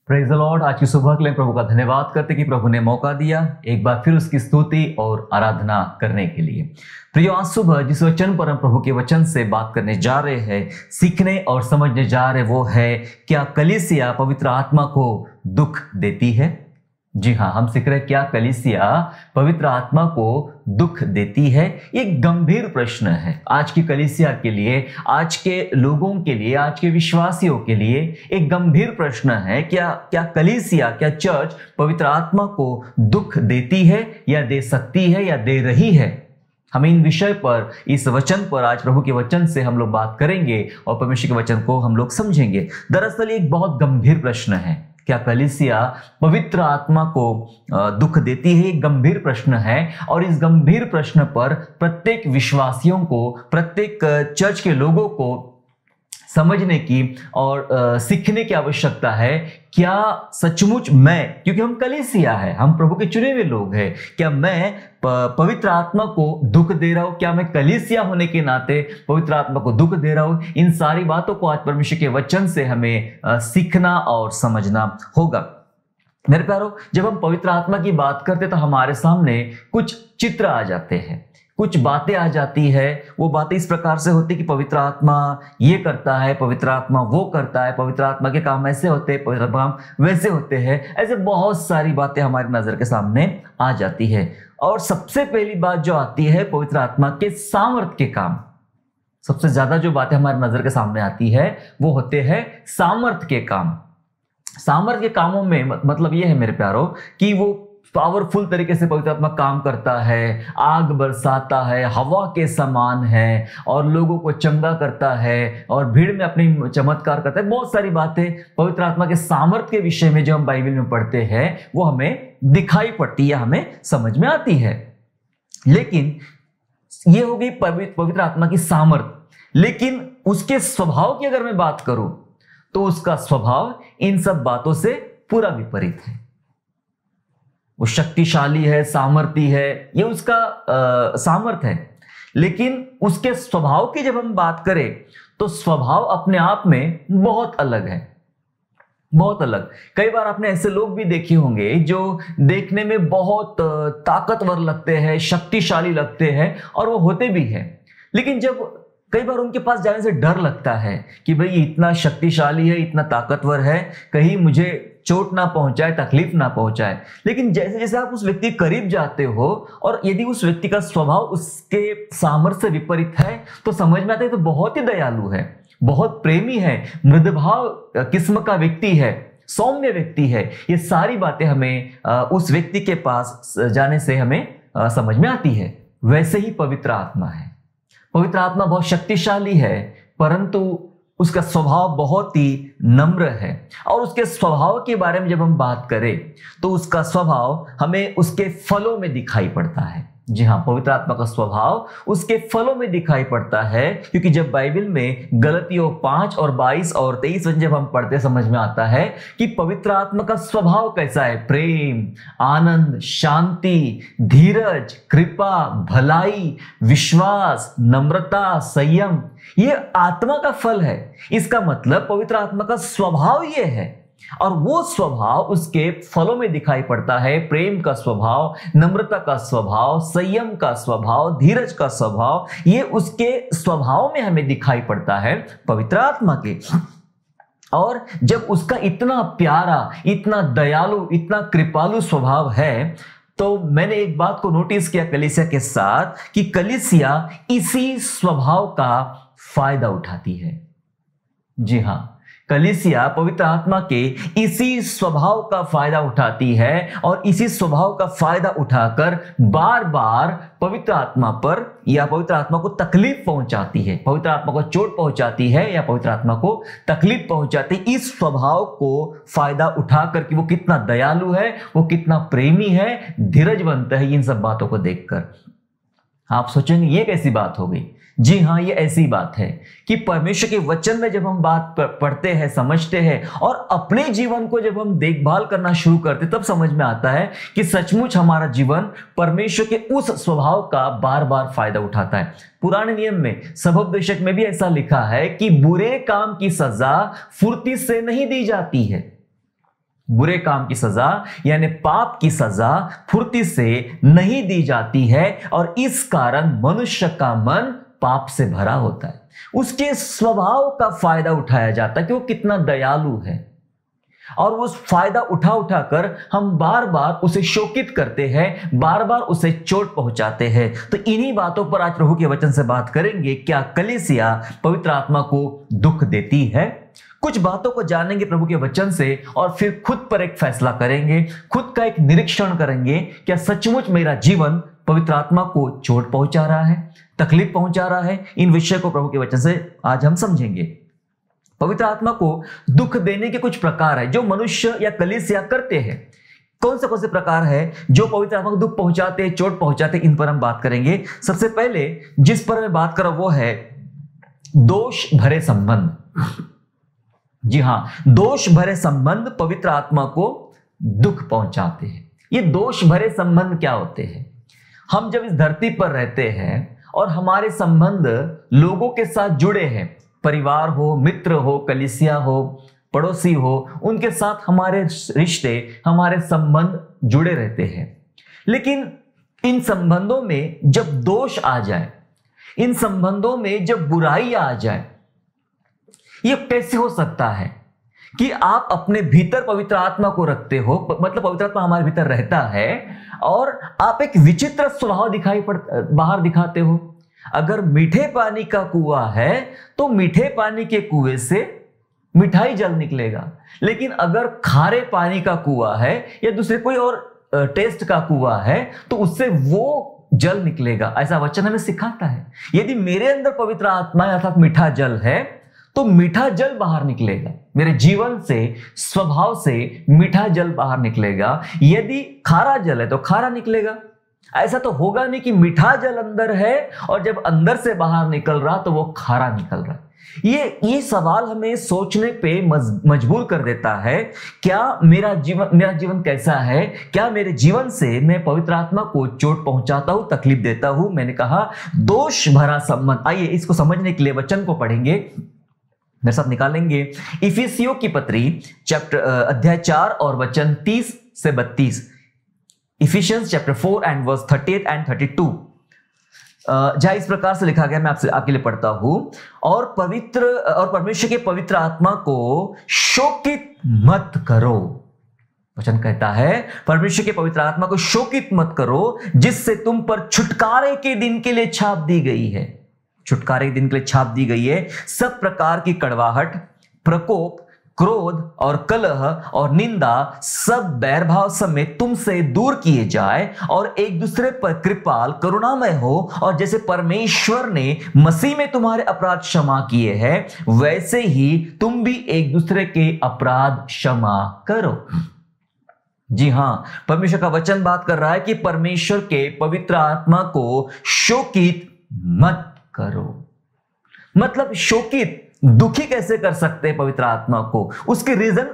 Praise the Lord. आज की सुबह के लिए प्रभु का धन्यवाद करते कि प्रभु ने मौका दिया एक बार फिर उसकी स्तुति और आराधना करने के लिए। प्रियो, आज सुबह जिस वचन पर हम प्रभु के वचन से बात करने जा रहे हैं, सीखने और समझने जा रहे, वो है क्या कलीसिया पवित्र आत्मा को दुख देती है। जी हाँ, हम सीख रहे हैं क्या कलीसिया पवित्र आत्मा को दुख देती है। ये गंभीर प्रश्न है आज की कलीसिया के लिए, आज के लोगों के लिए, आज के विश्वासियों के लिए एक गंभीर प्रश्न है। क्या कलीसिया, क्या चर्च पवित्र आत्मा को दुख देती है या दे सकती है या दे रही है। हम इन विषय पर, इस वचन पर आज प्रभु के वचन से हम लोग बात करेंगे और परमेश्वर के वचन को हम लोग समझेंगे। दरअसल ये एक बहुत गंभीर प्रश्न है, क्या कलीसिया पवित्र आत्मा को दुख देती है। एक गंभीर प्रश्न है और इस गंभीर प्रश्न पर प्रत्येक विश्वासियों को, प्रत्येक चर्च के लोगों को समझने की और सीखने की आवश्यकता है। क्या सचमुच मैं, क्योंकि हम कलीसिया है, हम प्रभु के चुने हुए लोग हैं, क्या मैं पवित्र आत्मा को दुख दे रहा हूं? क्या मैं कलीसिया होने के नाते पवित्र आत्मा को दुख दे रहा हूं? इन सारी बातों को आज परमेश्वर के वचन से हमें सीखना और समझना होगा। मेरे प्यारो, जब हम पवित्र आत्मा की बात करते तो हमारे सामने कुछ चित्र आ जाते हैं, कुछ बातें आ जाती है। वो बातें इस प्रकार से होती कि पवित्र आत्मा ये करता है, पवित्र आत्मा वो करता है, पवित्र आत्मा के काम ऐसे होते हैं, पवित्र काम वैसे होते हैं। ऐसे बहुत सारी बातें हमारी नजर के सामने आ जाती है। और सबसे पहली बात जो आती है पवित्र आत्मा के सामर्थ के काम। सबसे ज्यादा जो बातें हमारी नजर के सामने आती है वो होते हैं सामर्थ के काम। सामर्थ के कामों में मतलब ये है मेरे प्यारो कि वो पावरफुल तरीके से पवित्र आत्मा काम करता है, आग बरसाता है, हवा के समान है और लोगों को चंगा करता है और भीड़ में अपनी चमत्कार करता है। बहुत सारी बातें पवित्र आत्मा के सामर्थ्य के विषय में जो हम बाइबल में पढ़ते हैं वो हमें दिखाई पड़ती है, हमें समझ में आती है। लेकिन ये हो गई पवित्र आत्मा की सामर्थ्य। लेकिन उसके स्वभाव की अगर मैं बात करूं तो उसका स्वभाव इन सब बातों से पूरा विपरीत है। वो शक्तिशाली है, सामर्थी है, ये उसका सामर्थ है। लेकिन उसके स्वभाव की जब हम बात करें तो स्वभाव अपने आप में बहुत अलग है, बहुत अलग। कई बार आपने ऐसे लोग भी देखे होंगे जो देखने में बहुत ताकतवर लगते हैं, शक्तिशाली लगते हैं और वो होते भी हैं। लेकिन जब कई बार उनके पास जाने से डर लगता है कि भाई इतना शक्तिशाली है, इतना ताकतवर है, कहीं मुझे चोट ना पहुंचाए, तकलीफ ना पहुंचाए। लेकिन जैसे जैसे आप उस व्यक्ति के करीब जाते हो और यदि उस व्यक्ति का स्वभाव उसके सामर्थ्य से विपरीत है तो समझ में आता है तो बहुत ही दयालु है, बहुत प्रेमी है, मृदुभाव किस्म का व्यक्ति है, सौम्य व्यक्ति है। ये सारी बातें हमें उस व्यक्ति के पास जाने से हमें समझ में आती है। वैसे ही पवित्र आत्मा है। पवित्र आत्मा बहुत शक्तिशाली है परंतु उसका स्वभाव बहुत ही नम्र है। और उसके स्वभाव के बारे में जब हम बात करें तो उसका स्वभाव हमें उसके फलों में दिखाई पड़ता है। जी हाँ, पवित्र आत्मा का स्वभाव उसके फलों में दिखाई पड़ता है। क्योंकि जब बाइबल में गलतियों 5 और 22 और 23 जब हम पढ़ते समझ में आता है कि पवित्र आत्मा का स्वभाव कैसा है। प्रेम, आनंद, शांति, धीरज, कृपा, भलाई, विश्वास, नम्रता, संयम, ये आत्मा का फल है। इसका मतलब पवित्र आत्मा का स्वभाव ये है और वो स्वभाव उसके फलों में दिखाई पड़ता है। प्रेम का स्वभाव, नम्रता का स्वभाव, संयम का स्वभाव, धीरज का स्वभाव, ये उसके स्वभाव में हमें दिखाई पड़ता है पवित्र आत्मा के। और जब उसका इतना प्यारा, इतना दयालु, इतना कृपालु स्वभाव है तो मैंने एक बात को नोटिस किया कलीसिया के साथ कि कलीसिया इसी स्वभाव का फायदा उठाती है। जी हाँ, कलीसिया पवित्र आत्मा के इसी स्वभाव का फायदा उठाती है और इसी स्वभाव का फायदा उठाकर बार बार पवित्र आत्मा पर या पवित्र आत्मा को तकलीफ पहुंचाती है, पवित्र आत्मा को चोट पहुंचाती है या पवित्र आत्मा को तकलीफ पहुंचाती है। इस स्वभाव को फायदा उठाकर कि वो कितना दयालु है, वो कितना प्रेमी है, धीरजवंत है। इन सब बातों को देखकर आप सोचेंगे ये कैसी बात हो गई। जी हाँ, ये ऐसी बात है कि परमेश्वर के वचन में जब हम बात पढ़ते हैं, समझते हैं और अपने जीवन को जब हम देखभाल करना शुरू करते तब समझ में आता है कि सचमुच हमारा जीवन परमेश्वर के उस स्वभाव का बार बार फायदा उठाता है। पुराने नियम में सबोपदेशक में भी ऐसा लिखा है कि बुरे काम की सजा फुर्ती से नहीं दी जाती है। बुरे काम की सजा यानी पाप की सजा फुर्ती से नहीं दी जाती है और इस कारण मनुष्य का मन पाप से भरा होता है। उसके स्वभाव का फायदा उठाया जाता है कि वो कितना दयालु है, और उस फायदा उठा उठाकर हम बार बार उसे शोकित करते हैं, बार बार उसे चोट पहुंचाते हैं। तो इन्हीं बातों पर आज प्रभु के वचन से बात करेंगे। क्या कलीसिया पवित्र आत्मा को दुख देती है? कुछ बातों को जानेंगे प्रभु के वचन से और फिर खुद पर एक फैसला करेंगे, खुद का एक निरीक्षण करेंगे। क्या सचमुच मेरा जीवन पवित्र आत्मा को चोट पहुंचा रहा है, तकलीफ पहुंचा रहा है? इन विषय को प्रभु के वचन से आज हम समझेंगे। पवित्र आत्मा को दुख देने के कुछ प्रकार है जो मनुष्य या कलीसिया करते हैं। कौन से प्रकार है जो पवित्र आत्मा को दुख पहुंचाते, चोट पहुंचाते, इन पर हम बात करेंगे। सबसे पहले जिस पर मैं बात कर रहा हूं वो है दोष भरे संबंध। जी हां, दोष भरे संबंध पवित्र आत्मा को दुख पहुंचाते हैं। ये दोष भरे संबंध क्या होते हैं? हम जब इस धरती पर रहते हैं और हमारे संबंध लोगों के साथ जुड़े हैं, परिवार हो, मित्र हो, कलीसिया हो, पड़ोसी हो, उनके साथ हमारे रिश्ते, हमारे संबंध जुड़े रहते हैं। लेकिन इन संबंधों में जब दोष आ जाए, इन संबंधों में जब बुराई आ जाए, ये कैसे हो सकता है कि आप अपने भीतर पवित्र आत्मा को रखते हो, मतलब पवित्र आत्मा हमारे भीतर रहता है और आप एक विचित्र स्वभाव बाहर दिखाते हो। अगर मीठे पानी का कुआं है तो मीठे पानी के कुएं से मिठाई जल निकलेगा, लेकिन अगर खारे पानी का कुआं है या दूसरे कोई और टेस्ट का कुआं है तो उससे वो जल निकलेगा। ऐसा वचन हमें सिखाता है। यदि मेरे अंदर पवित्र आत्मा अर्थात मीठा जल है तो मीठा जल बाहर निकलेगा, मेरे जीवन से, स्वभाव से मीठा जल बाहर निकलेगा। यदि खारा जल है तो खारा निकलेगा। ऐसा तो होगा नहीं कि मीठा जल अंदर है और जब अंदर से बाहर निकल रहा तो वो खारा निकल रहा। ये सवाल हमें सोचने पे मजबूर कर देता है। क्या मेरा जीवन कैसा है? क्या मेरे जीवन से मैं पवित्र आत्मा को चोट पहुंचाता हूं, तकलीफ देता हूं? मैंने कहा दोष भरा संबंध। आइए इसको समझने के लिए वचन को पढ़ेंगे, मेरे साथ निकालेंगे। इफिसियों की पत्री अध्याय 4 और वचन 30 से 32। Ephesians chapter 4 and verse 38 and 32। जहां इस प्रकार से लिखा गया, मैं आपके लिए पढ़ता हूं। और परमेश्वर के पवित्र आत्मा को शोकित मत करो। वचन कहता है परमेश्वर के पवित्र आत्मा को शोकित मत करो, जिससे तुम पर छुटकारे के दिन के लिए छाप दी गई है। छुटकारे के दिन के लिए छाप दी गई है। सब प्रकार की कड़वाहट, प्रकोप, क्रोध और कलह और निंदा सब बैरभाव समेत तुमसे दूर किए जाए और एक दूसरे पर कृपाल करुणामय हो। और जैसे परमेश्वर ने मसीह में तुम्हारे अपराध क्षमा किए हैं, वैसे ही तुम भी एक दूसरे के अपराध क्षमा करो। जी हां, परमेश्वर का वचन बात कर रहा है कि परमेश्वर के पवित्र आत्मा को शोकित मत करो। मतलब शोकित, दुखी कैसे कर सकते हैं पवित्र आत्मा को? उसके रीजन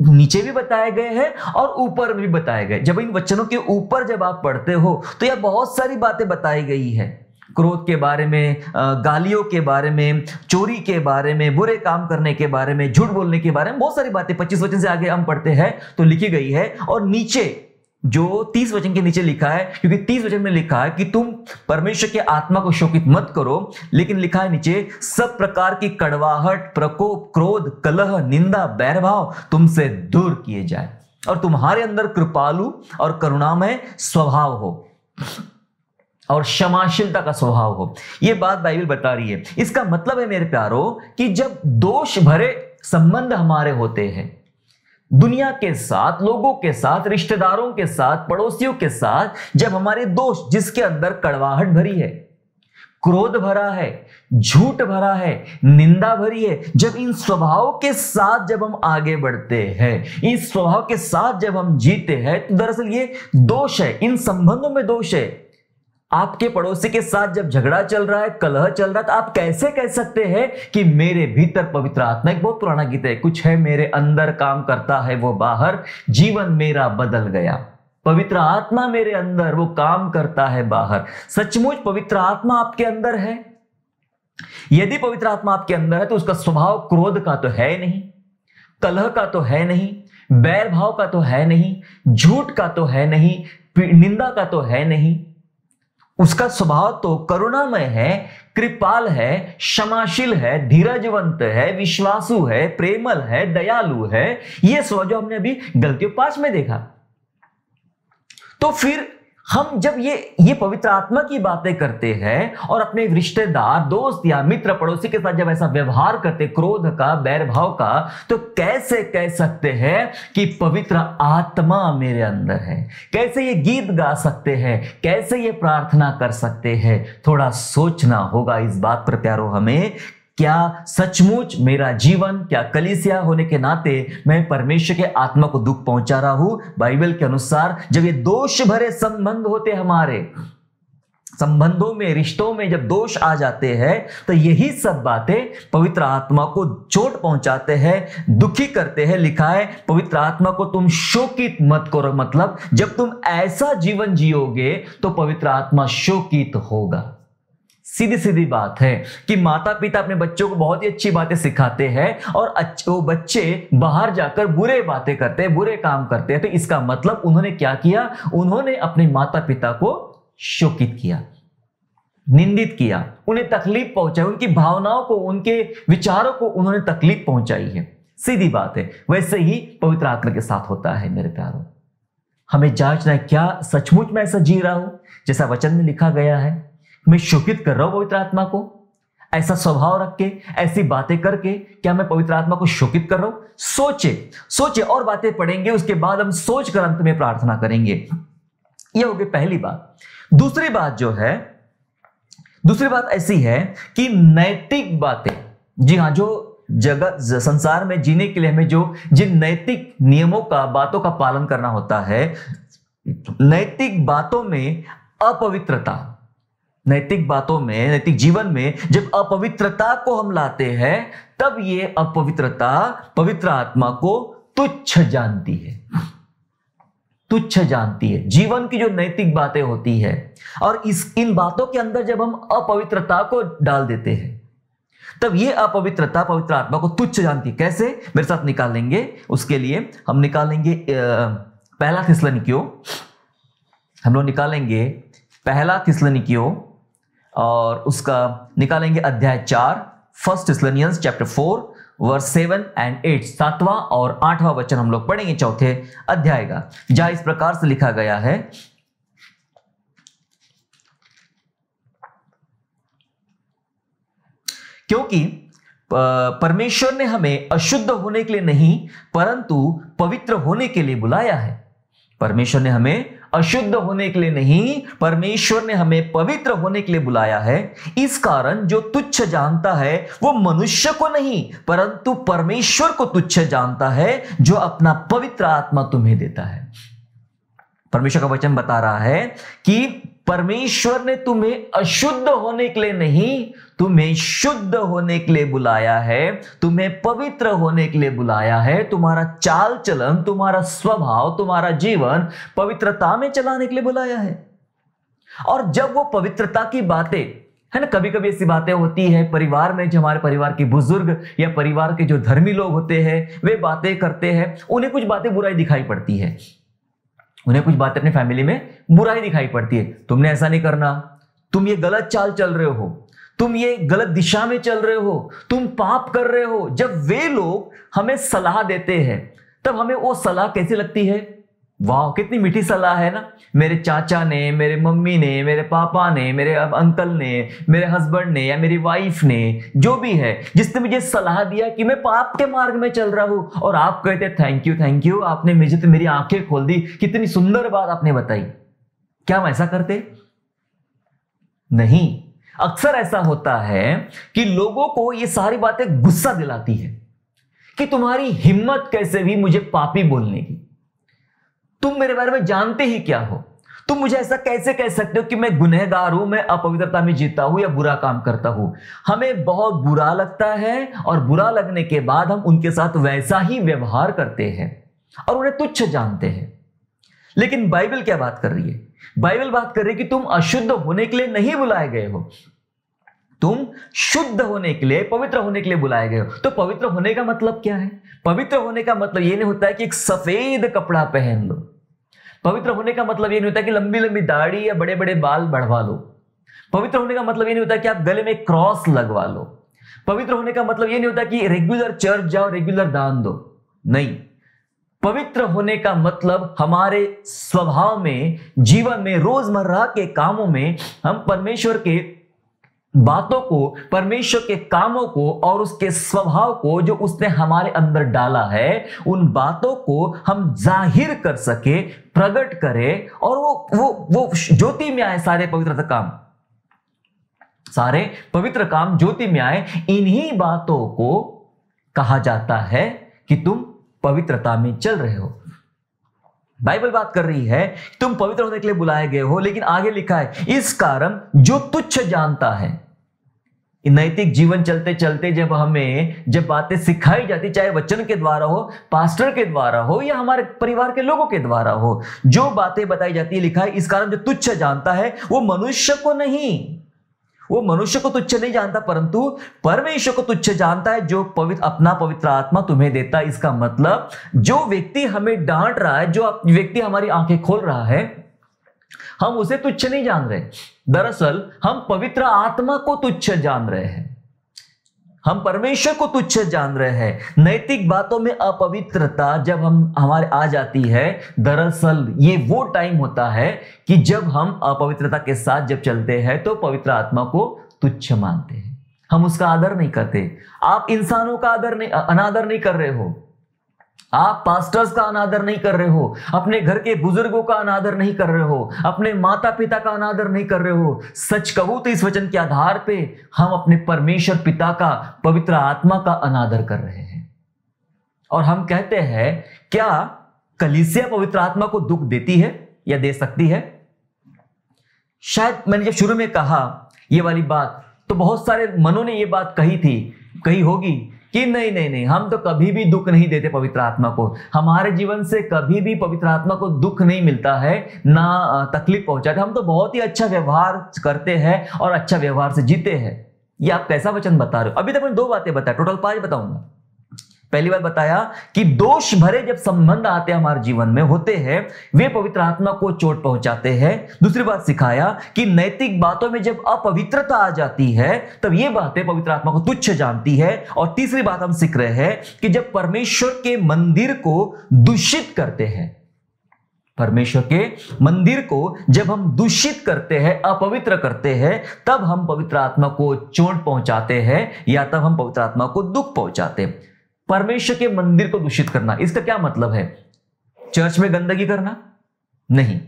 नीचे भी बताए गए हैं और ऊपर भी बताए गए। जब इन वचनों के ऊपर जब आप पढ़ते हो तो यह बहुत सारी बातें बताई गई है। क्रोध के बारे में, गालियों के बारे में, चोरी के बारे में, बुरे काम करने के बारे में, झूठ बोलने के बारे में, बहुत सारी बातें 25 वचन से आगे हम पढ़ते हैं तो लिखी गई है। और नीचे जो 30 वचन के नीचे लिखा है, क्योंकि 30 वचन में लिखा है कि तुम परमेश्वर के आत्मा को शोकित मत करो, लेकिन लिखा है नीचे सब प्रकार की कड़वाहट, प्रकोप, क्रोध, कलह, निंदा, बैरभाव तुमसे दूर किए जाए और तुम्हारे अंदर कृपालु और करुणामय स्वभाव हो और क्षमाशीलता का स्वभाव हो। यह बात बाइबल बता रही है। इसका मतलब है मेरे प्यारों कि जब दोष भरे संबंध हमारे होते हैं दुनिया के साथ, लोगों के साथ, रिश्तेदारों के साथ, पड़ोसियों के साथ, जब हमारे दोस्त जिसके अंदर कड़वाहट भरी है, क्रोध भरा है, झूठ भरा है, निंदा भरी है, जब इन स्वभाव के साथ जब हम आगे बढ़ते हैं, इस स्वभाव के साथ जब हम जीते हैं, तो दरअसल ये दोष है, इन संबंधों में दोष है। आपके पड़ोसी के साथ जब झगड़ा चल रहा है, कलह चल रहा है, तो आप कैसे कह सकते हैं कि मेरे भीतर पवित्र आत्मा? एक बहुत पुराना गीत है, कुछ है मेरे अंदर काम करता है वो बाहर, जीवन मेरा बदल गया। पवित्र आत्मा मेरे अंदर, वो काम करता है बाहर। सचमुच पवित्र आत्मा आपके अंदर है? यदि पवित्र आत्मा आपके अंदर है तो उसका स्वभाव क्रोध का तो है नहीं, कलह का तो है नहीं, बैर भाव का तो है नहीं, झूठ का तो है नहीं, निंदा का तो है नहीं। उसका स्वभाव तो करुणामय है, कृपाल है, क्षमाशील है, धीरजवंत है, विश्वासु है, प्रेमल है, दयालु है। ये स्वभाव जो हमने अभी गलतियों 5 में देखा। तो फिर हम जब ये पवित्र आत्मा की बातें करते हैं और अपने रिश्तेदार, दोस्त या मित्र, पड़ोसी के साथ जब ऐसा व्यवहार करते, क्रोध का, बैर भाव का, तो कैसे कह सकते हैं कि पवित्र आत्मा मेरे अंदर है? कैसे ये गीत गा सकते हैं? कैसे ये प्रार्थना कर सकते हैं? थोड़ा सोचना होगा इस बात पर प्यारो हमें। क्या सचमुच मेरा जीवन, क्या कलीसिया होने के नाते मैं परमेश्वर के आत्मा को दुख पहुंचा रहा हूं? बाइबल के अनुसार जब ये दोष भरे संबंध होते, हमारे संबंधों में, रिश्तों में जब दोष आ जाते हैं, तो यही सब बातें पवित्र आत्मा को चोट पहुंचाते हैं, दुखी करते हैं। लिखा है पवित्र आत्मा को तुम शोकित मत करो, मतलब जब तुम ऐसा जीवन जियोगे तो पवित्र आत्मा शोकित होगा। सीधी सीधी बात है कि माता पिता अपने बच्चों को बहुत ही अच्छी बातें सिखाते हैं और वो बच्चे बाहर जाकर बुरे बातें करते हैं, बुरे काम करते हैं, तो इसका मतलब उन्होंने क्या किया? उन्होंने अपने माता पिता को शोकित किया, निंदित किया, उन्हें तकलीफ पहुंचाई, उनकी भावनाओं को, उनके विचारों को उन्होंने तकलीफ पहुंचाई है। सीधी बात है। वैसे ही पवित्र आत्मा के साथ होता है मेरे प्यारों। हमें जांचना है, क्या सचमुच मैं ऐसा जी रहा हूं जैसा वचन में लिखा गया है? मैं शोकित कर रहा हूं पवित्र आत्मा को? ऐसा स्वभाव रख के, ऐसी बातें करके क्या मैं पवित्र आत्मा को शोकित कर रहा हूं? सोचे और बातें पढ़ेंगे, उसके बाद हम सोच कर अंत में प्रार्थना करेंगे। यह होगी पहली बात। दूसरी बात ऐसी है कि नैतिक बातें, जी हां, जो जगत संसार में जीने के लिए हमें जो जिन नैतिक नियमों का, बातों का पालन करना होता है, नैतिक बातों में अपवित्रता, नैतिक बातों में, नैतिक जीवन में जब अपवित्रता को हम लाते हैं, तब ये अपवित्रता पवित्र आत्मा को तुच्छ जानती है, तुच्छ जानती है। जीवन की जो नैतिक बातें होती है, और इन बातों के अंदर जब हम अपवित्रता को डाल देते हैं, तब ये अपवित्रता पवित्र आत्मा को तुच्छ जानती है। कैसे? मेरे साथ निकालेंगे। उसके लिए हम निकालेंगे पहला थिस्सलुनीकियों, हम लोग निकालेंगे पहला थिस्सलुनीकियों, और उसका निकालेंगे अध्याय 4, 1 थिस्सलुनियंस चैप्टर 4 वर्स 7 एंड 8, 7वां और 8वां वचन हम लोग पढ़ेंगे चौथे अध्याय का, जहां इस प्रकार से लिखा गया है, क्योंकि परमेश्वर ने हमें अशुद्ध होने के लिए नहीं परंतु पवित्र होने के लिए बुलाया है। परमेश्वर ने हमें अशुद्ध होने के लिए नहीं, परमेश्वर ने हमें पवित्र होने के लिए बुलाया है। इस कारण जो तुच्छ जानता है वो मनुष्य को नहीं परंतु परमेश्वर को तुच्छ जानता है, जो अपना पवित्र आत्मा तुम्हें देता है। परमेश्वर का वचन बता रहा है कि परमेश्वर ने तुम्हें अशुद्ध होने के लिए नहीं, तुम्हें शुद्ध होने के लिए बुलाया है, तुम्हें पवित्र होने के लिए बुलाया है। तुम्हारा चाल चलन, तुम्हारा स्वभाव, तुम्हारा जीवन पवित्रता में चलाने के लिए बुलाया है। और जब वो पवित्रता की बातें है ना, कभी कभी ऐसी बातें होती है परिवार में, जो हमारे परिवार के बुजुर्ग या परिवार के जो धर्मी लोग होते हैं, वे बातें करते हैं, उन्हें कुछ बातें बुराई दिखाई पड़ती है, उन्हें कुछ बातें अपनी फैमिली में बुराई दिखाई पड़ती है। तुमने ऐसा नहीं करना, तुम ये गलत चाल चल रहे हो, तुम ये गलत दिशा में चल रहे हो, तुम पाप कर रहे हो। जब वे लोग हमें सलाह देते हैं, तब हमें वो सलाह कैसी लगती है? वाह, कितनी मीठी सलाह है ना। मेरे चाचा ने, मेरे मम्मी ने, मेरे पापा ने, मेरे अंकल ने, मेरे हस्बैंड ने या मेरी वाइफ ने, जो भी है, जिसने मुझे सलाह दिया कि मैं पाप के मार्ग में चल रहा हूं, और आप कहते थैंक यू, आपने मुझे तो मेरी आंखें खोल दी, कितनी सुंदर बात आपने बताई। क्या हम ऐसा करते? नहीं। अक्सर ऐसा होता है कि लोगों को ये सारी बातें गुस्सा दिलाती है कि तुम्हारी हिम्मत कैसे भी मुझे पापी बोलने की, तुम मेरे बारे में जानते ही क्या हो, तुम मुझे ऐसा कैसे कह सकते हो कि मैं गुनहगार हूं, मैं अपवित्रता में जीता हूं या बुरा काम करता हूं। हमें बहुत बुरा लगता है, और बुरा लगने के बाद हम उनके साथ वैसा ही व्यवहार करते हैं और उन्हें तुच्छ जानते हैं। लेकिन बाइबल क्या बात कर रही है? बाइबल बात कर रही है कि तुम अशुद्ध होने के लिए नहीं बुलाए गए हो, तुम शुद्ध होने के लिए, पवित्र होने के लिए बुलाए गए हो। तो पवित्र होने का मतलब क्या है? पवित्र होने का मतलब ये नहीं होता है कि एक सफेद कपड़ा पहन लो। पवित्र होने का मतलब ये नहीं होता कि लंबी लंबी दाढ़ी या बड़े बड़े बाल बढ़वा लो। पवित्र होने का मतलब ये नहीं होता कि आप गले में क्रॉस लगवा लो। पवित्र होने का मतलब ये नहीं होता कि रेगुलर चर्च जाओ, रेगुलर दान दो। नहीं, पवित्र होने का मतलब हमारे स्वभाव में, जीवन में, रोजमर्रा के कामों में हम परमेश्वर के बातों को, परमेश्वर के कामों को और उसके स्वभाव को जो उसने हमारे अंदर डाला है, उन बातों को हम जाहिर कर सके, प्रकट करें, और वो ज्योति में आए। सारे पवित्र काम, सारे पवित्र काम ज्योति में आए। इन्हीं बातों को कहा जाता है कि तुम पवित्रता में चल रहे हो। बाइबल बात कर रही है तुम पवित्र होने के लिए बुलाए गए हो, लेकिन आगे लिखा है इस कारण जो तुच्छ जानता है। नैतिक जीवन चलते चलते जब बातें सिखाई जाती, चाहे वचन के द्वारा हो, पास्टर के द्वारा हो, या हमारे परिवार के लोगों के द्वारा हो, जो बातें बताई जाती है, लिखा है इस कारण जो तुच्छ जानता है वो मनुष्य को नहीं, वो मनुष्य को तुच्छ नहीं जानता, परंतु परमेश्वर को तुच्छ जानता है जो अपना पवित्र आत्मा तुम्हें देता है। इसका मतलब जो व्यक्ति हमें डांट रहा है, जो व्यक्ति हमारी आंखें खोल रहा है, हम उसे तुच्छ नहीं जान रहे। दरअसल हम पवित्र आत्मा को तुच्छ जान रहे हैं, हम परमेश्वर को तुच्छ जान रहे हैं। नैतिक बातों में अपवित्रता जब हमारे आ जाती है, दरअसल ये वो टाइम होता है कि जब हम अपवित्रता के साथ जब चलते हैं तो पवित्र आत्मा को तुच्छ मानते हैं, हम उसका आदर नहीं करते। आप इंसानों का अनादर नहीं कर रहे हो, आप पास्टर्स का अनादर नहीं कर रहे हो, अपने घर के बुजुर्गों का अनादर नहीं कर रहे हो, अपने माता पिता का अनादर नहीं कर रहे हो। सच कहूं तो इस वचन के आधार पे हम अपने परमेश्वर पिता का, पवित्र आत्मा का अनादर कर रहे हैं। और हम कहते हैं क्या कलीसिया पवित्र आत्मा को दुख देती है या दे सकती है? शायद मैंने जब शुरू में कहा ये वाली बात, तो बहुत सारे मनों ने ये बात कही होगी कि नहीं, हम तो कभी भी दुख नहीं देते पवित्र आत्मा को, हमारे जीवन से कभी भी पवित्र आत्मा को दुख नहीं मिलता है, ना तकलीफ पहुंचाते, हम तो बहुत ही अच्छा व्यवहार करते हैं और अच्छा व्यवहार से जीते हैं। ये आप कैसा वचन बता रहे हो? अभी तक मैंने 2 बातें बताई, टोटल 5 बताऊंगा। पहली बात बताया कि दोष भरे जब संबंध आते हैं हमारे जीवन में होते हैं, वे पवित्र आत्मा को चोट पहुंचाते हैं। दूसरी बात सिखाया कि नैतिक बातों में जब अपवित्रता आ जाती है तब ये बातें पवित्र आत्मा को तुच्छ जानती है। और तीसरी बात हम सीख रहे हैं कि जब परमेश्वर के मंदिर को दूषित करते हैं, परमेश्वर के मंदिर को जब हम दूषित करते हैं, अपवित्र करते हैं, तब हम पवित्र आत्मा को चोट पहुंचाते हैं या तब हम पवित्र आत्मा को दुख पहुंचाते हैं। परमेश्वर के मंदिर को दूषित करना, इसका क्या मतलब है? चर्च में गंदगी करना नहीं,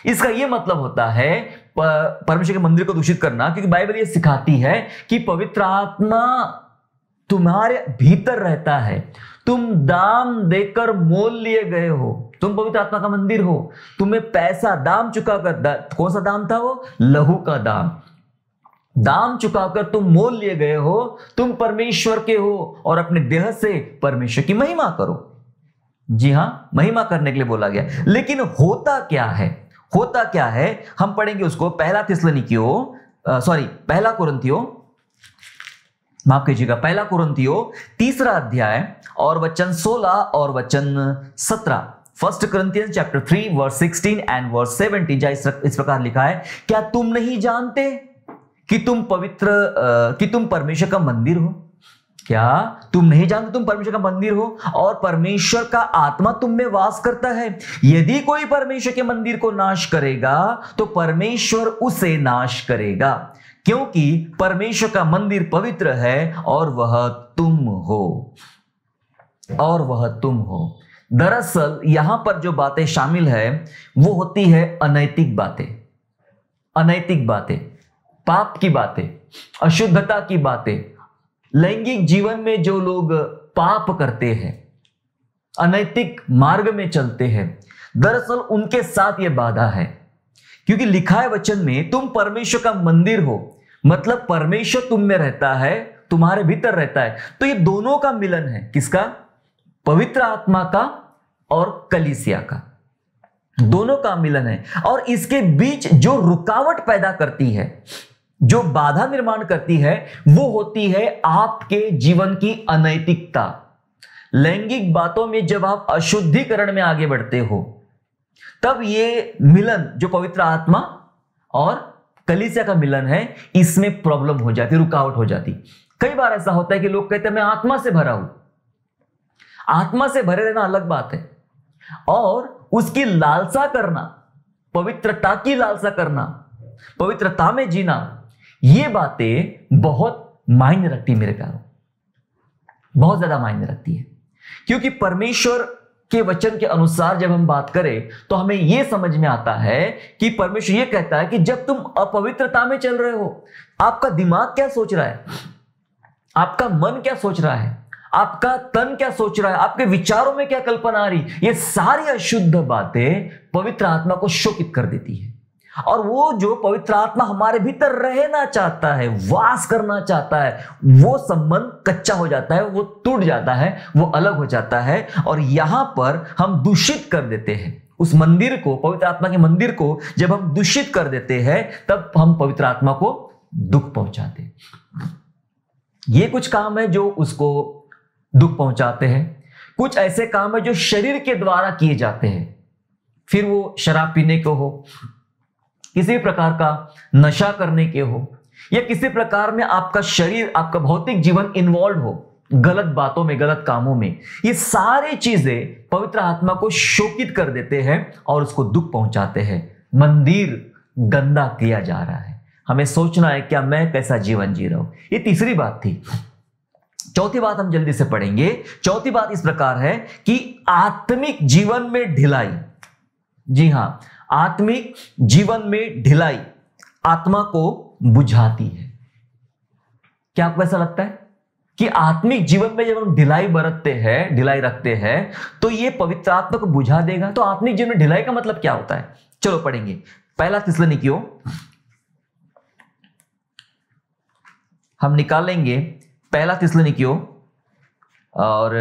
इसका यह मतलब होता है परमेश्वर के मंदिर को दूषित करना, क्योंकि बाइबल ये सिखाती है कि पवित्र आत्मा तुम्हारे भीतर रहता है, तुम दाम देकर मोल लिए गए हो, तुम पवित्र आत्मा का मंदिर हो, तुम्हें पैसा दाम चुकाकर, कौन सा दाम था वो? लहू का दाम चुकाकर तुम मोल लिए गए हो, तुम परमेश्वर के हो और अपने देह से परमेश्वर की महिमा करो। जी हां, महिमा करने के लिए बोला गया। लेकिन होता क्या है? हम पढ़ेंगे उसको पहला कुरिन्थियों 3 अध्याय और वचन 16 और वचन 17। 1 Corinthians chapter 3 verse 16 and verse 17 इस प्रकार लिखा है, क्या तुम नहीं जानते कि तुम परमेश्वर का मंदिर हो? क्या तुम नहीं जानते तुम परमेश्वर का मंदिर हो और परमेश्वर का आत्मा तुम में वास करता है? यदि कोई परमेश्वर के मंदिर को नाश करेगा तो परमेश्वर उसे नाश करेगा, क्योंकि परमेश्वर का मंदिर पवित्र है और वह तुम हो। दरअसल यहां पर जो बातें शामिल है वो होती है अनैतिक बातें, पाप की बातें, अशुद्धता की बातें, लैंगिक जीवन में जो लोग पाप करते हैं, अनैतिक मार्ग में चलते हैं, दरअसल उनके साथ यह बाधा है, क्योंकि लिखा है वचन में तुम परमेश्वर का मंदिर हो, मतलब परमेश्वर तुम में रहता है, तुम्हारे भीतर रहता है। तो ये दोनों का मिलन है, किसका? पवित्र आत्मा का और कलीसिया का, दोनों का मिलन है। और इसके बीच जो रुकावट पैदा करती है, जो बाधा निर्माण करती है वो होती है आपके जीवन की अनैतिकता। लैंगिक बातों में जब आप अशुद्धिकरण में आगे बढ़ते हो, तब ये मिलन जो पवित्र आत्मा और कलीसिया का मिलन है, इसमें प्रॉब्लम हो जाती, रुकावट हो जाती। कई बार ऐसा होता है कि लोग कहते हैं मैं आत्मा से भरा हूं। आत्मा से भरे रहना अलग बात है, और उसकी लालसा करना, पवित्रता की लालसा करना, पवित्रता में जीना, ये बातें बहुत मायने रखती है मेरे प्यारों, बहुत ज्यादा मायने रखती है। क्योंकि परमेश्वर के वचन के अनुसार जब हम बात करें तो हमें यह समझ में आता है कि परमेश्वर यह कहता है कि जब तुम अपवित्रता में चल रहे हो, आपका दिमाग क्या सोच रहा है, आपका मन क्या सोच रहा है, आपका तन क्या सोच रहा है, आपके विचारों में क्या कल्पना आ रही, ये सारी अशुद्ध बातें पवित्र आत्मा को शोकित कर देती है। और वो जो पवित्र आत्मा हमारे भीतर रहना चाहता है, वास करना चाहता है, वो संबंध कच्चा हो जाता है, वो टूट जाता है, वो अलग हो जाता है। और यहां पर हम दूषित कर देते हैं उस मंदिर को, पवित्र आत्मा के मंदिर को जब हम दूषित कर देते हैं, तब हम पवित्र आत्मा को दुख पहुंचाते हैं। ये कुछ काम है जो उसको दुख पहुंचाते हैं, कुछ ऐसे काम है जो शरीर के द्वारा किए जाते हैं, फिर वो शराब पीने को हो, किसी प्रकार का नशा करने के हो, या किसी प्रकार में आपका शरीर, आपका भौतिक जीवन इन्वॉल्व हो गलत बातों में, गलत कामों में। ये सारी चीजें पवित्र आत्मा को शोकित कर देते हैं और उसको दुख पहुंचाते हैं। मंदिर गंदा किया जा रहा है, हमें सोचना है क्या मैं कैसा जीवन जी रहा हूं। ये तीसरी बात थी। चौथी बात हम जल्दी से पढ़ेंगे। चौथी बात इस प्रकार है कि आत्मिक जीवन में ढिलाई। जी हां, आत्मिक जीवन में ढिलाई आत्मा को बुझाती है। क्या आपको ऐसा लगता है कि आत्मिक जीवन में जब हम ढिलाई बरतते हैं, ढिलाई रखते हैं, तो ये पवित्र आत्मा को बुझा देगा? तो आत्मिक जीवन में ढिलाई का मतलब क्या होता है? चलो पढ़ेंगे। पहला थिस्सलुनीकियों, हम निकालेंगे पहला थिस्सलुनीकियों और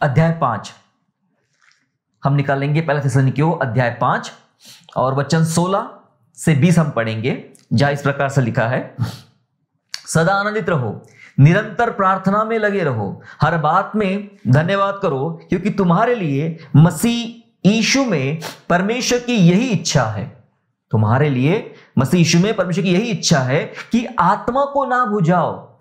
अध्याय 5 हम निकालेंगे। पहला थिस्सलुनीकियों अध्याय 5 और वचन 16 से 20 हम पढ़ेंगे, जहां इस प्रकार से लिखा है, सदा आनंदित रहो, निरंतर प्रार्थना में लगे रहो, हर बात में धन्यवाद करो, क्योंकि तुम्हारे लिए मसीह यीशु में परमेश्वर की यही इच्छा है। तुम्हारे लिए मसीह यीशु में परमेश्वर की यही इच्छा है कि आत्मा को ना बुझाओ,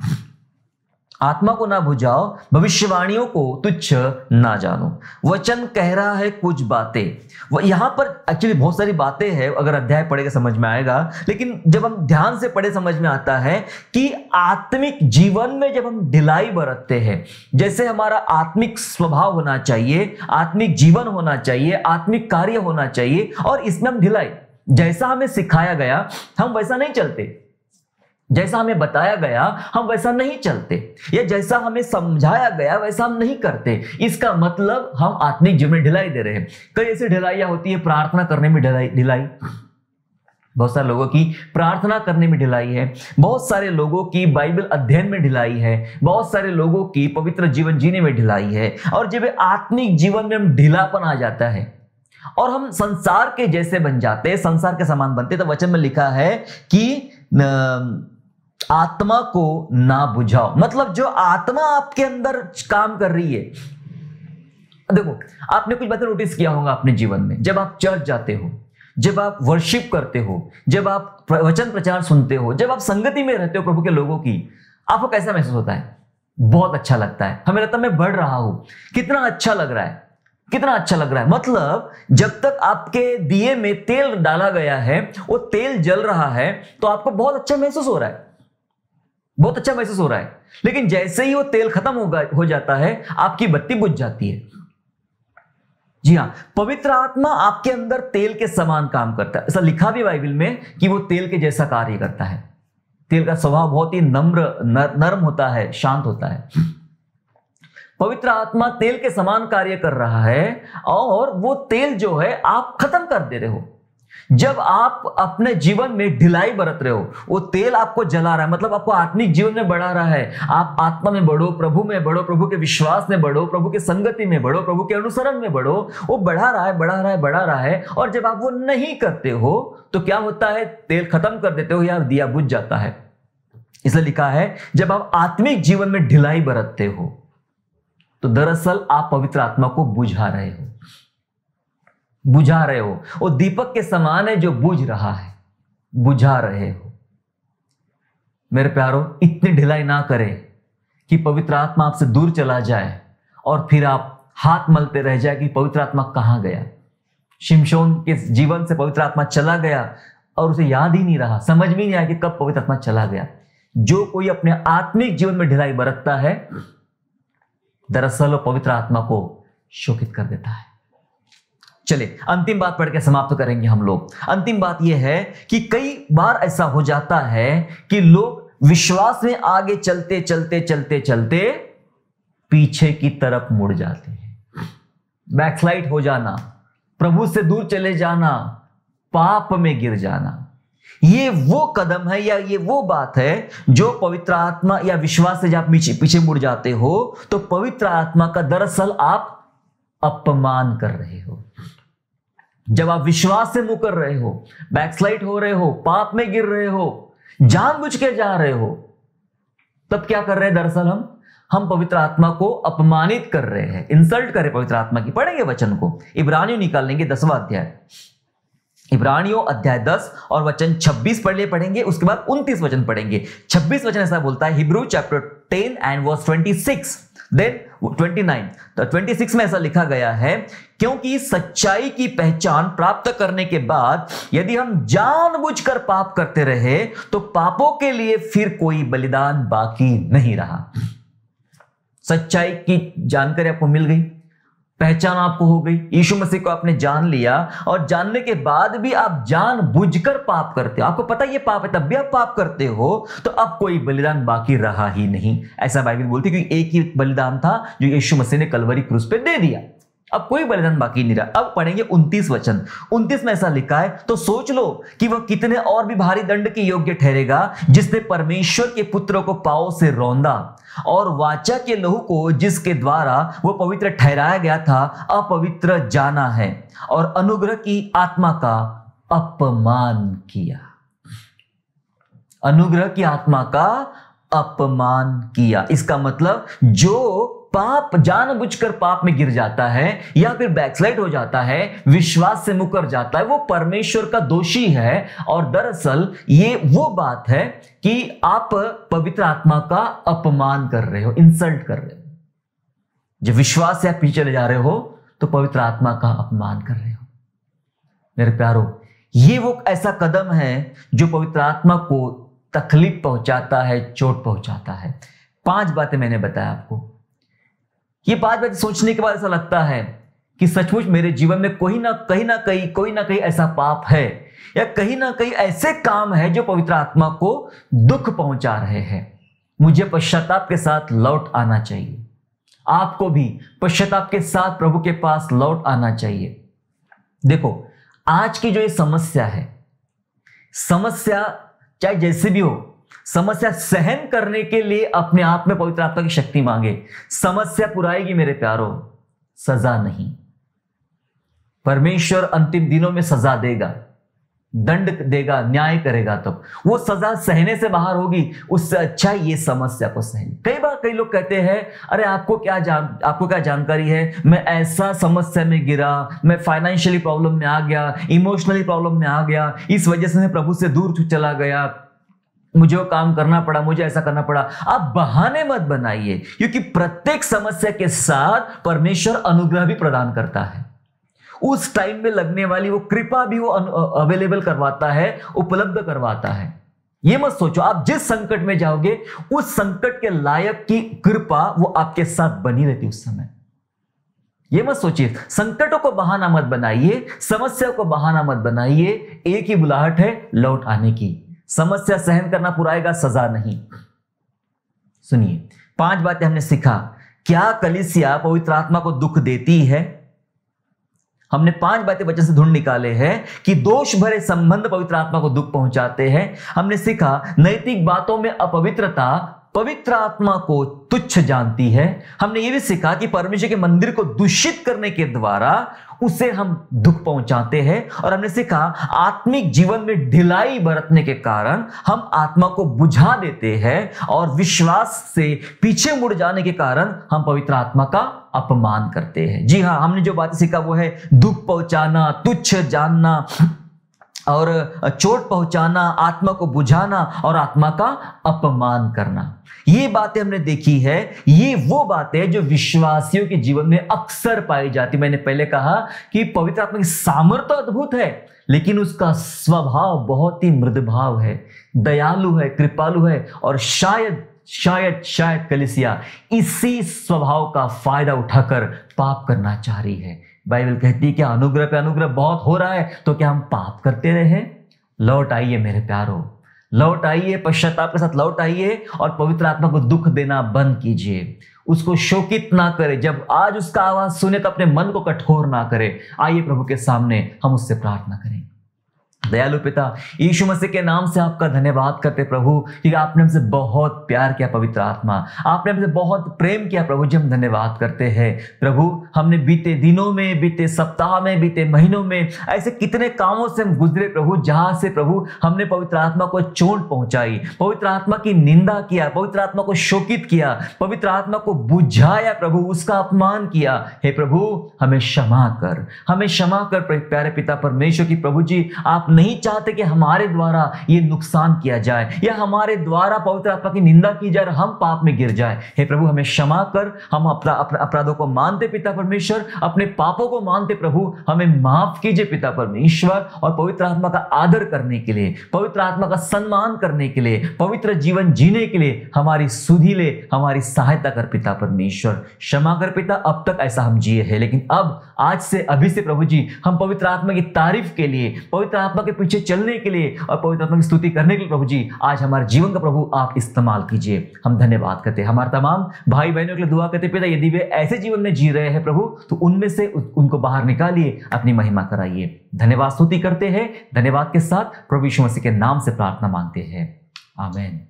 आत्मा को ना बुझाओ, भविष्यवाणियों को तुच्छ ना जानो। वचन कह रहा है कुछ बातें, यहां पर एक्चुअली बहुत सारी बातें हैं, अगर अध्याय पढ़ेगा समझ में आएगा, लेकिन जब हम ध्यान से पढ़े समझ में आता है कि आत्मिक जीवन में जब हम ढिलाई बरतते हैं, जैसे हमारा आत्मिक स्वभाव होना चाहिए, आत्मिक जीवन होना चाहिए, आत्मिक कार्य होना चाहिए, और इसमें हम ढिलाई, जैसा हमें सिखाया गया हम वैसा नहीं चलते, जैसा हमें बताया गया हम वैसा नहीं चलते, या जैसा हमें समझाया गया वैसा हम नहीं करते, इसका मतलब हम आत्मिक जीवन में ढिलाई दे रहे हैं। कई ऐसी ढिलाइयां होती है, प्रार्थना करने में ढिलाई, बहुत सारे लोगों की प्रार्थना करने में ढिलाई है, बहुत सारे लोगों की बाइबल अध्ययन में ढिलाई है, बहुत सारे लोगों की पवित्र जीवन जीने में ढिलाई है। और जब आत्मिक जीवन में हम ढीलापन आ जाता है और हम संसार के जैसे बन जाते हैं, संसार के समान बनते, तो वचन में लिखा है कि आत्मा को ना बुझाओ, मतलब जो आत्मा आपके अंदर काम कर रही है। देखो, आपने कुछ बातें नोटिस किया होगा अपने जीवन में, जब आप चर्च जाते हो, जब आप वर्शिप करते हो, जब आप वचन प्रचार सुनते हो, जब आप संगति में रहते हो प्रभु के लोगों की, आपको कैसा महसूस होता है? बहुत अच्छा लगता है। हमें लगता है मैं बढ़ रहा हूं, कितना अच्छा लग रहा है, कितना अच्छा लग रहा है। मतलब जब तक आपके दिए में तेल डाला गया है, वो तेल जल रहा है, तो आपको बहुत अच्छा महसूस हो रहा है, बहुत अच्छा महसूस हो रहा है। लेकिन जैसे ही वो तेल खत्म हो जाता है, आपकी बत्ती बुझ जाती है। जी हां, पवित्र आत्मा आपके अंदर तेल के समान काम करता है। ऐसा लिखा भी बाइबल में कि वो तेल के जैसा कार्य करता है। तेल का स्वभाव बहुत ही नर्म होता है, शांत होता है। पवित्र आत्मा तेल के समान कार्य कर रहा है, और वो तेल जो है आप खत्म कर दे रहे हो। जब आप अपने जीवन में ढिलाई बरत रहे हो, वो तेल आपको जला रहा है, मतलब आपको आत्मिक जीवन में बढ़ा रहा है, आप आत्मा में बढ़ो, प्रभु में बढ़ो, प्रभु के विश्वास में बढ़ो, प्रभु के संगति में बढ़ो, प्रभु के अनुसरण में बढ़ो, वो बढ़ा रहा है, बढ़ा रहा है, बढ़ा रहा है। और जब आप वो नहीं करते हो तो क्या होता है, तेल खत्म कर देते हो या दिया बुझ जाता है। इसलिए लिखा है जब आप आत्मिक जीवन में ढिलाई बरतते हो तो दरअसल आप पवित्र आत्मा को बुझा रहे हो, बुझा रहे हो। वो दीपक के समान है जो बुझ रहा है, बुझा रहे हो। मेरे प्यारो, इतनी ढिलाई ना करें कि पवित्र आत्मा आपसे दूर चला जाए और फिर आप हाथ मलते रह जाए कि पवित्र आत्मा कहां गया। शिमशोन के जीवन से पवित्र आत्मा चला गया और उसे याद ही नहीं रहा, समझ में नहीं आया कि कब पवित्र आत्मा चला गया। जो कोई अपने आत्मिक जीवन में ढिलाई बरतता है, दरअसल वो पवित्र आत्मा को शोकित कर देता है। चलिए अंतिम बात पढ़ के समाप्त करेंगे हम लोग। अंतिम बात यह है कि कई बार ऐसा हो जाता है कि लोग विश्वास में आगे चलते चलते चलते चलते पीछे की तरफ मुड़ जाते हैं। बैकस्लाइड हो जाना, प्रभु से दूर चले जाना, पाप में गिर जाना, ये वो कदम है या ये वो बात है जो पवित्र आत्मा या विश्वास से जब पीछे मुड़ जाते हो तो पवित्र आत्मा का दरअसल आप अपमान कर रहे हो। जब आप विश्वास से मुकर रहे हो, बैकस्लाइड हो रहे हो, पाप में गिर रहे हो, जानबूझ के जा रहे हो, तब क्या कर रहे हैं, दरअसल हम पवित्र आत्मा को अपमानित कर रहे हैं, इंसल्ट कर रहे पवित्र आत्मा की। पढ़ेंगे वचन को, इब्रानियों निकाल लेंगे 10वां अध्याय, इब्रानियों अध्याय 10 और वचन 26 पढ़ेंगे, उसके बाद 29 वचन पढ़ेंगे। 26 वचन ऐसा बोलता है, Hebrew chapter 10 and verse 26, then 29। तो 26 में ऐसा लिखा गया है, क्योंकि सच्चाई की पहचान प्राप्त करने के बाद यदि हम जानबूझकर पाप करते रहे तो पापों के लिए फिर कोई बलिदान बाकी नहीं रहा। सच्चाई की जानकारी आपको मिल गई, पहचान आपको हो गई, यीशु मसीह को आपने जान लिया, और जानने के बाद भी आप जानबूझकर पाप करते हो, आपको पता ये पाप है तब भी आप पाप करते हो, तो अब कोई बलिदान बाकी रहा ही नहीं। ऐसा बाइबल बोलती है कि एक ही बलिदान था जो यीशु मसीह ने कलवरी क्रूस पे दे दिया, अब कोई बलिदान बाकी नहीं रहा। अब पढ़ेंगे 29 वचन। 29 में ऐसा लिखा है, तो सोच लो कि वह कितने और भी भारी दंड के योग्य ठहरेगा जिसने परमेश्वर के पुत्र को पांवों से रौंदा और वाचा के लहू को जिसके द्वारा वो पवित्र ठहराया गया था अपवित्र जाना है और अनुग्रह की आत्मा का अपमान किया। अनुग्रह की आत्मा का अपमान किया, इसका मतलब जो पाप जानबूझकर पाप में गिर जाता है या फिर बैकस्लाइड हो जाता है, विश्वास से मुकर जाता है, वो परमेश्वर का दोषी है। और दरअसल ये वो बात है कि आप पवित्र आत्मा का अपमान कर रहे हो, इंसल्ट कर रहे हो। जब विश्वास से आप पीछे चले जा रहे हो तो पवित्र आत्मा का अपमान कर रहे हो। मेरे प्यारो, ये वो ऐसा कदम है जो पवित्र आत्मा को तकलीफ पहुंचाता है, चोट पहुंचाता है। 5 बातें मैंने बताया आपको। ये 5 बातें सोचने के बाद ऐसा लगता है कि सचमुच मेरे जीवन में कोई ना कहीं ऐसा पाप है या कहीं ना कहीं ऐसे काम है जो पवित्र आत्मा को दुख पहुंचा रहे हैं। मुझे पश्चाताप के साथ लौट आना चाहिए, आपको भी पश्चाताप के साथ प्रभु के पास लौट आना चाहिए। देखो, आज की जो ये समस्या है, समस्या चाहे जैसे भी हो, समस्या सहन करने के लिए अपने आप में पवित्र आत्मा की शक्ति मांगे। समस्या पुराएगी मेरे प्यारो, सजा नहीं। परमेश्वर अंतिम दिनों में सजा देगा, दंड देगा, न्याय करेगा, तब वो सजा सहने से बाहर होगी। उससे अच्छा ये समस्या को सहने। कई बार कई लोग कहते हैं, अरे आपको क्या जानकारी है, मैं ऐसा समस्या में गिरा, मैं फाइनेंशियली प्रॉब्लम में आ गया, इमोशनली प्रॉब्लम में आ गया, इस वजह से मैं प्रभु से दूर चला गया, मुझे वो काम करना पड़ा, मुझे ऐसा करना पड़ा। आप बहाने मत बनाइए, क्योंकि प्रत्येक समस्या के साथ परमेश्वर अनुग्रह भी प्रदान करता है। उस टाइम में लगने वाली वो कृपा भी वो अवेलेबल करवाता है, उपलब्ध करवाता है। ये मत सोचो आप जिस संकट में जाओगे उस संकट के लायक की कृपा वो आपके साथ बनी रहती उस समय। ये मत सोचिए, संकटों को बहाना मत बनाइए, समस्या को बहाना मत बनाइए। एक ही बुलाहट है, लौट आने की। समस्या सहन करना पुराएगा, सजा नहीं। सुनिए, 5 बातें हमने सीखा। क्या कलीसिया पवित्र आत्मा को दुख देती है? हमने 5 बातें वचन से ढूंढ निकाले हैं कि दोष भरे संबंध पवित्र आत्मा को दुख पहुंचाते हैं। हमने सीखा नैतिक बातों में अपवित्रता पवित्र आत्मा को तुच्छ जानती है। हमने यह भी सीखा कि परमेश्वर के मंदिर को दूषित करने के द्वारा उसे हम दुख पहुंचाते हैं। और हमने सीखा आत्मिक जीवन में ढिलाई बरतने के कारण हम आत्मा को बुझा देते हैं और विश्वास से पीछे मुड़ जाने के कारण हम पवित्र आत्मा का अपमान करते हैं। जी हाँ, हमने जो बातें सीखा वो है दुख पहुंचाना, तुच्छ जानना और चोट पहुंचाना, आत्मा को बुझाना और आत्मा का अपमान करना। ये बातें हमने देखी है। ये वो बातें जो विश्वासियों के जीवन में अक्सर पाई जाती। मैंने पहले कहा कि पवित्र आत्मा की सामर्थ्य अद्भुत है, लेकिन उसका स्वभाव बहुत ही मृदुभाव है, दयालु है, कृपालु है। और शायद कलीसिया इसी स्वभाव का फायदा उठाकर पाप करना चाह रही है। बाइबल कहती है कि अनुग्रह पे अनुग्रह बहुत हो रहा है, तो क्या हम पाप करते रहे? लौट आइए मेरे प्यारो, लौट आइए, पश्चाताप के साथ लौट आइए और पवित्र आत्मा को दुख देना बंद कीजिए। उसको शोकित ना करे। जब आज उसका आवाज सुने तो अपने मन को कठोर ना करे। आइए प्रभु के सामने हम उससे प्रार्थना करें। दयालु पिता, यीशु मसीह के नाम से आपका धन्यवाद करते प्रभु, क्योंकि आपने हमसे बहुत प्यार किया। पवित्र आत्मा, आपने हमसे बहुत प्रेम किया प्रभु जी, हम धन्यवाद करते हैं प्रभु। हमने बीते दिनों में, बीते सप्ताह में, बीते महीनों में ऐसे कितने कामों से हम गुजरे प्रभु, जहां से प्रभु हमने पवित्र आत्मा को चोट पहुंचाई, पवित्र आत्मा की निंदा किया, पवित्र आत्मा को शोकित किया, पवित्र आत्मा को बुझाया प्रभु, उसका अपमान किया। हे प्रभु, हमें क्षमा कर, हमें क्षमा कर प्यारे पिता परमेश्वर की प्रभु जी। आप नहीं चाहते कि हमारे द्वारा ये नुकसान किया जाए या हमारे द्वारा पवित्र आत्मा की निंदा की जाए और हम पाप में गिर जाए। हे प्रभु, हमें क्षमा कर। हम अपना अपराधों को मानते पिता परमेश्वर, अपने पापों को मानते प्रभु, हमें माफ कीजिए पिता परमेश्वर। और पवित्र आत्मा का आदर करने के लिए, पवित्र आत्मा का सम्मान करने के लिए, पवित्र जीवन जीने के लिए हमारी सुधि ले, हमारी सहायता कर पिता परमेश्वर। क्षमा कर पिता, अब तक ऐसा हम जिए हैं, लेकिन अब आज से, अभी से प्रभु जी, हम पवित्र आत्मा की तारीफ के लिए, पवित्र आत्मा के पीछे चलने के लिए और पवित्र आत्मा की स्तुति करने के लिए प्रभु जी, आज हमारे जीवन का प्रभु आप इस्तेमाल कीजिए। हम धन्यवाद करते हैं। हमारे तमाम भाई बहनों के लिए दुआ करते पिता, यदि वे ऐसे जीवन में जी रहे हैं प्रभु, तो उनमें से उनको बाहर निकालिए, अपनी महिमा कराइए। धन्यवाद स्तुति करते हैं। धन्यवाद के साथ प्रभु यीशु मसीह के नाम से प्रार्थना मांगते हैं, आमीन।